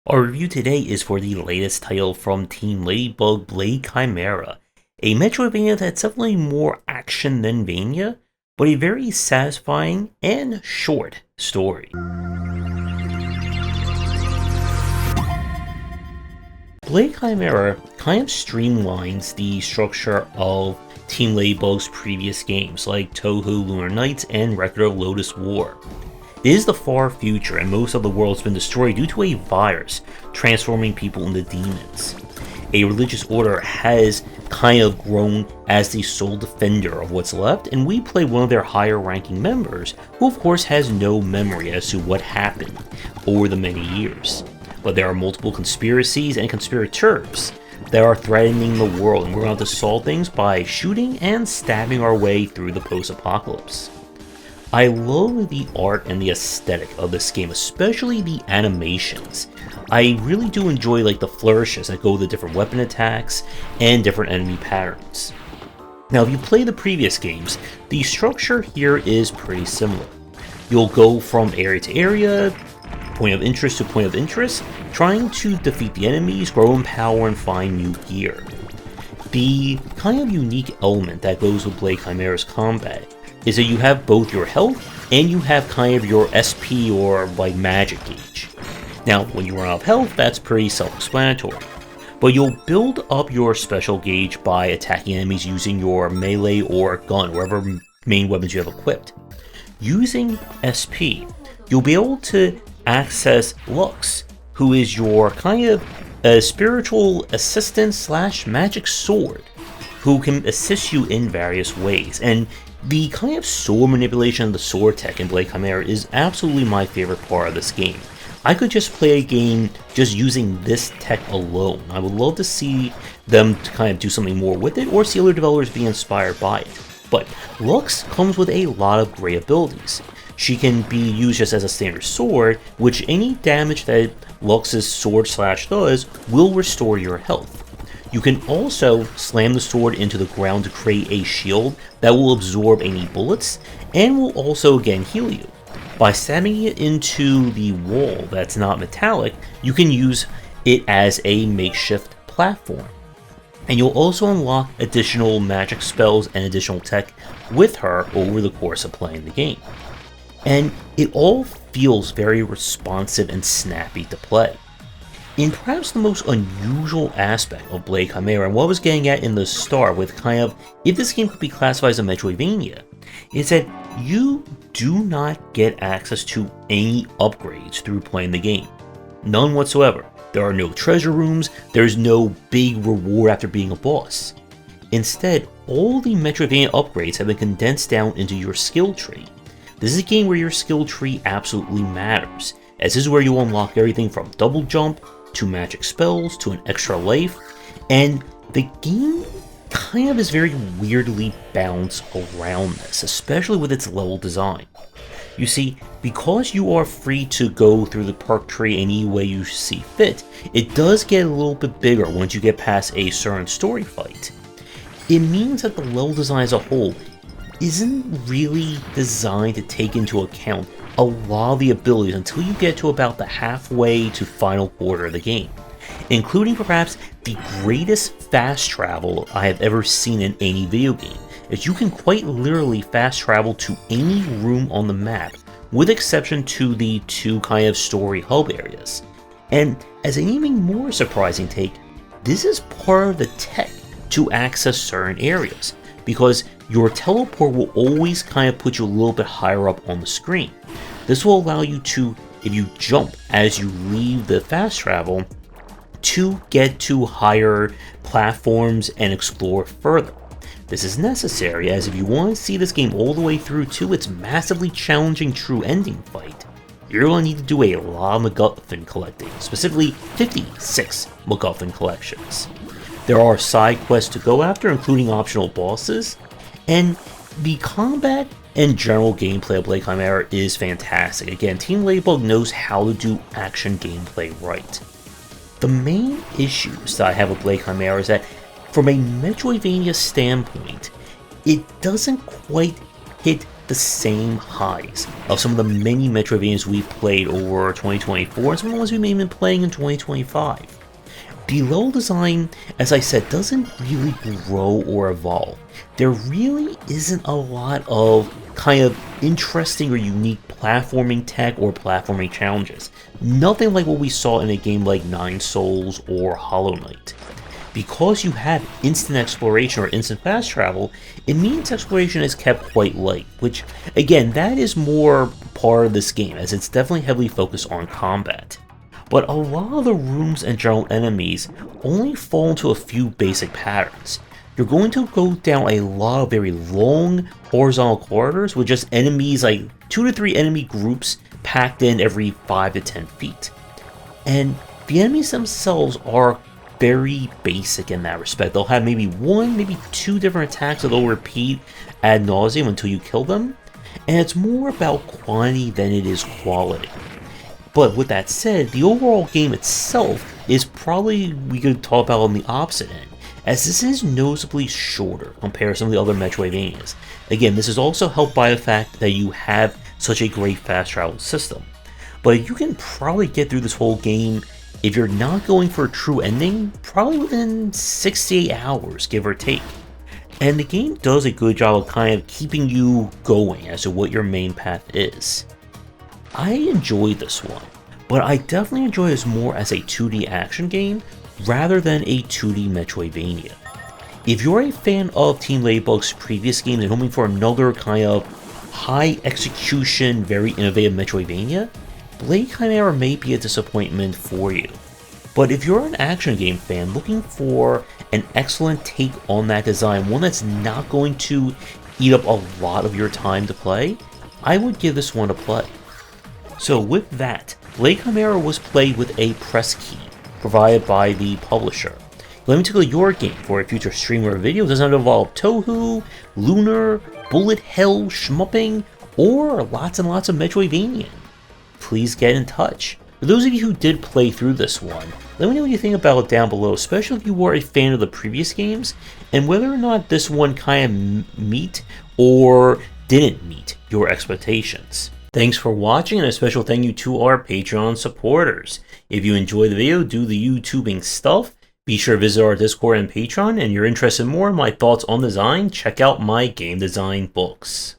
Our review today is for the latest title from Team Ladybug, Blade Chimera, a Metroidvania that's definitely more action than Vania, but a very satisfying and short story. Blade Chimera kind of streamlines the structure of Team Ladybug's previous games like Touhou Lunar Nights and Record of Lotus War. It is the far future, and most of the world's been destroyed due to a virus transforming people into demons. A religious order has kind of grown as the sole defender of what's left, and we play one of their higher ranking members, who of course has no memory as to what happened over the many years. But there are multiple conspiracies and conspirators that are threatening the world, and we're going to solve things by shooting and stabbing our way through the post-apocalypse. I love the art and the aesthetic of this game, especially the animations. I really do enjoy the flourishes that go with the different weapon attacks and different enemy patterns. Now, if you play the previous games, the structure here is pretty similar. You'll go from area to area, point of interest to point of interest, trying to defeat the enemies, grow in power, and find new gear. The kind of unique element that goes with Blade Chimera's combat is that you have both your health and you have kind of your SP or magic gauge. Now, when you run out of health, that's pretty self-explanatory, but you'll build up your special gauge by attacking enemies using your melee or gun, whatever main weapons you have equipped. Using SP, you'll be able to access Lux, who is your kind of spiritual assistant / magic sword, who can assist you in various ways. And the kind of sword manipulation of the sword tech in Blade Chimera is absolutely my favorite part of this game. I could just play a game just using this tech alone. I would love to see them to kind of do something more with it, or see other developers be inspired by it. But Lux comes with a lot of great abilities. She can be used just as a standard sword, which any damage that Lux's sword / does will restore your health. You can also slam the sword into the ground to create a shield that will absorb any bullets, and will also again heal you. By stabbing it into the wall that's not metallic, you can use it as a makeshift platform. And you'll also unlock additional magic spells and additional tech with her over the course of playing the game. And it all feels very responsive and snappy to play. In perhaps the most unusual aspect of Blade Chimera, and what I was getting at in the start with kind of if this game could be classified as a Metroidvania, is that you do not get access to any upgrades through playing the game. None whatsoever. There are no treasure rooms, there's no big reward after being a boss. Instead, all the Metroidvania upgrades have been condensed down into your skill tree. This is a game where your skill tree absolutely matters, as this is where you unlock everything from double jump, to magic spells, to an extra life, and the game kind of is very weirdly balanced around this, especially with its level design. You see, because you are free to go through the perk tree any way you see fit, it does get a little bit bigger once you get past a certain story fight. It means that the level design as a whole isn't really designed to take into account a lot of the abilities until you get to about the halfway to final quarter of the game, including perhaps the greatest fast travel I have ever seen in any video game, as you can quite literally fast travel to any room on the map, with exception to the two kind of story hub areas. And as an even more surprising take, this is part of the tech to access certain areas, because your teleport will always kind of put you a little bit higher up on the screen. This will allow you to, if you jump as you leave the fast travel, to get to higher platforms and explore further. This is necessary, as if you want to see this game all the way through to its massively challenging true ending fight, you're going to need to do a lot of MacGuffin collecting, specifically 56 MacGuffin collections. There are side quests to go after, including optional bosses, and the combat and general gameplay of Blade Chimera is fantastic. Again, Team Ladybug knows how to do action gameplay right. The main issues that I have with Blade Chimera is that, from a Metroidvania standpoint, it doesn't quite hit the same highs of some of the many Metroidvanias we've played over 2024 and some of the ones we may have been playing in 2025. The level design, as I said, doesn't really grow or evolve. There really isn't a lot of kind of interesting or unique platforming tech or platforming challenges. Nothing like what we saw in a game like Nine Souls or Hollow Knight. Because you have instant exploration or instant fast travel, it means exploration is kept quite light, which, again, that is more part of this game, as it's definitely heavily focused on combat. But a lot of the rooms and general enemies only fall into a few basic patterns. You're going to go down a lot of very long horizontal corridors with just enemies, like 2 to 3 enemy groups packed in every 5 to 10 feet. And the enemies themselves are very basic in that respect. They'll have maybe 1, maybe 2 different attacks that they'll repeat ad nauseum until you kill them. And it's more about quantity than it is quality. But with that said, the overall game itself is probably, we could talk about on the opposite end, as this is noticeably shorter compared to some of the other Metroidvanias. Again, this is also helped by the fact that you have such a great fast travel system. But you can probably get through this whole game, if you're not going for a true ending, probably within 6 to 8 hours, give or take. And the game does a good job of kind of keeping you going as to what your main path is. I enjoyed this one, but I definitely enjoy this more as a 2D action game rather than a 2D Metroidvania. If you're a fan of Team Ladybug's previous games and hoping for another kind of high execution, very innovative Metroidvania, Blade Chimera may be a disappointment for you. But if you're an action game fan looking for an excellent take on that design, one that's not going to eat up a lot of your time to play, I would give this one a play. So with that, Blade Chimera was played with a press key provided by the publisher. Let me tickle your game for a future stream or video. It does not involve Touhou, Lunar, Bullet Hell, Shmupping, or lots and lots of Metroidvania. Please get in touch. For those of you who did play through this one, let me know what you think about it down below, especially if you were a fan of the previous games, and whether or not this one kind of meet or didn't meet your expectations. Thanks for watching, and a special thank you to our Patreon supporters. If you enjoyed the video, do the YouTubing stuff, be sure to visit our Discord and Patreon, and you're interested in more in my thoughts on design, check out my game design books.